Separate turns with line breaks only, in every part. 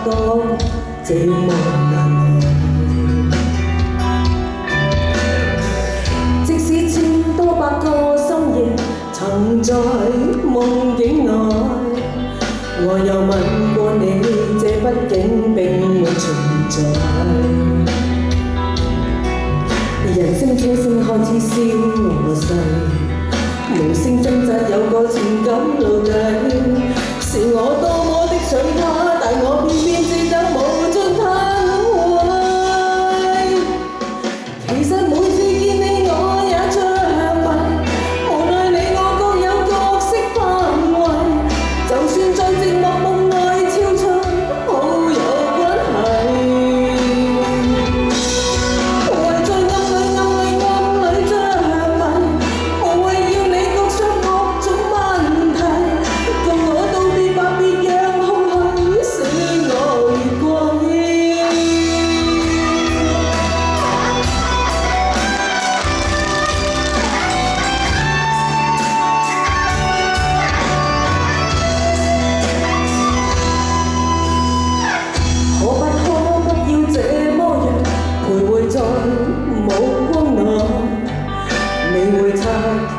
到這麼難耐。即使千多百個深夜曾在夢境內，我又問過你，這畢竟並沒存在。人聲車聲開始消磨逝，無聲掙扎有個情感奴隸，是我多麼的想他，但我偏偏只得無盡嘆謂。其實每次見你我也着迷，無奈你我各有角色範圍，就算在寂寞夢內超出好友關係。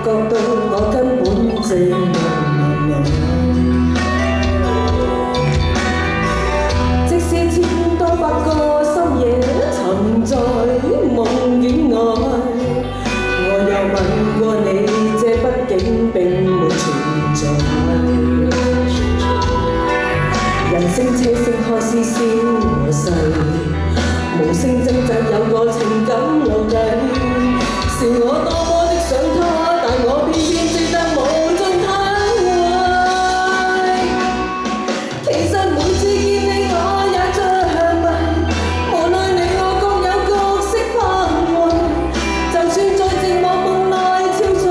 覺到我根本寂寞無奈，即使千多百個深夜沉在夢境內，我又問過你，這畢竟並沒存在。人聲車聲開始消磨逝，無聲掙扎有個情感奴隸，是我多麼的想他。我偏偏只得無盡嘆謂，其實每次見你我也着迷，無奈你我各有角色範圍，就算在寂寞夢內超出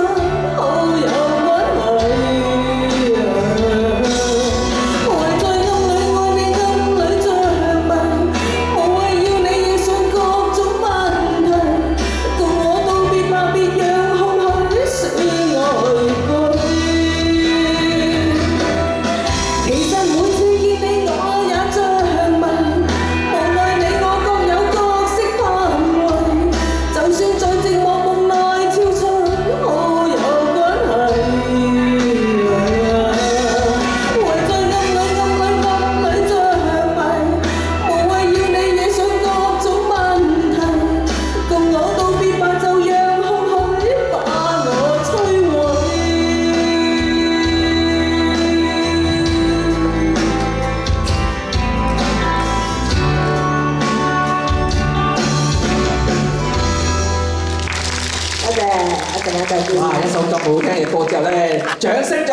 好友關係。唯在暗裏愛你暗裏着迷，無謂要你惹上各種問題，共我道別吧，別讓空虛使我
哇！一首咁好聽嘅歌之後咧，掌聲！